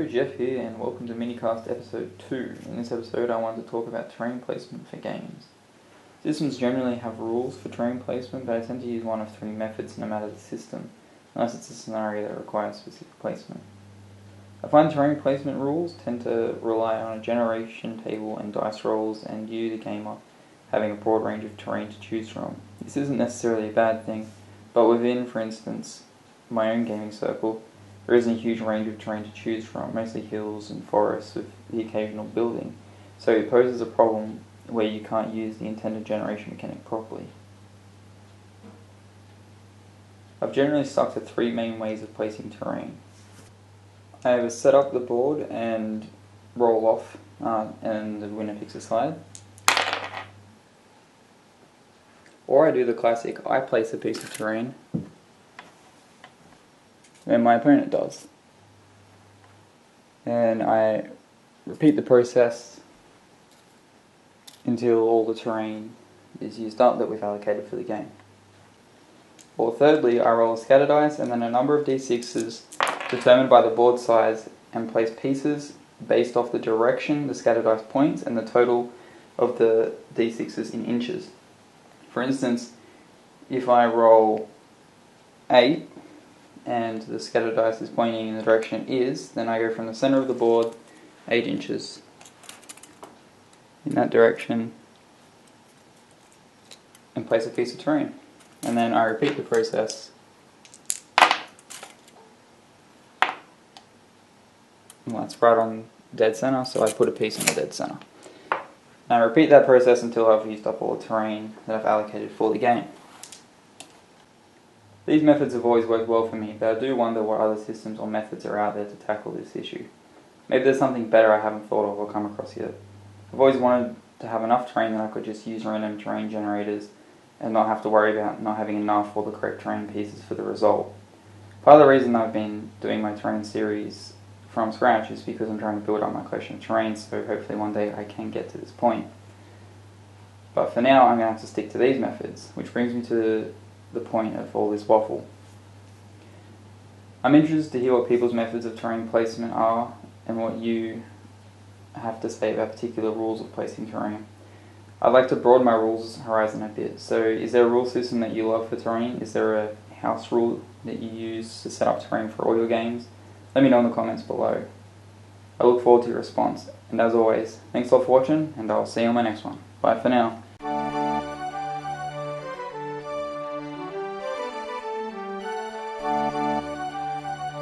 Jeff here, and welcome to Minicast Episode 2. In this episode, I wanted to talk about terrain placement for games. Systems generally have rules for terrain placement, but I tend to use one of three methods no matter the system, unless it's a scenario that requires specific placement. I find terrain placement rules tend to rely on a generation table and dice rolls, and you, the gamer, having a broad range of terrain to choose from. This isn't necessarily a bad thing, but within, for instance, my own gaming circle, there isn't a huge range of terrain to choose from, mostly hills and forests with the occasional building, so it poses a problem where you can't use the intended generation mechanic properly. I've generally stuck to three main ways of placing terrain. I either set up the board and roll off, and the winner picks a side, or I do the classic, I place a piece of terrain, and my opponent does. And I repeat the process until all the terrain is used up that we've allocated for the game. Or thirdly, I roll a scatter dice and then a number of d6s determined by the board size and place pieces based off the direction the scatter dice points and the total of the d6s in inches. For instance, if I roll 8 and the scatter dice is pointing in the direction it is, then I go from the center of the board 8 inches in that direction and place a piece of terrain. And then I repeat the process. Well, that's right on dead center, so I put a piece in the dead center. And I repeat that process until I've used up all the terrain that I've allocated for the game. These methods have always worked well for me, but I do wonder what other systems or methods are out there to tackle this issue. Maybe there's something better I haven't thought of or come across yet. I've always wanted to have enough terrain that I could just use random terrain generators and not have to worry about not having enough or the correct terrain pieces for the result. Part of the reason I've been doing my terrain series from scratch is because I'm trying to build up my collection of terrain, so hopefully one day I can get to this point. But for now, I'm going to have to stick to these methods, which brings me to the point of all this waffle. I'm interested to hear what people's methods of terrain placement are and what you have to say about particular rules of placing terrain. I'd like to broaden my rules horizon a bit. So is there a rule system that you love for terrain? Is there a house rule that you use to set up terrain for all your games? Let me know in the comments below. I look forward to your response. And as always, thanks a lot for watching, and I'll see you on my next one. Bye for now.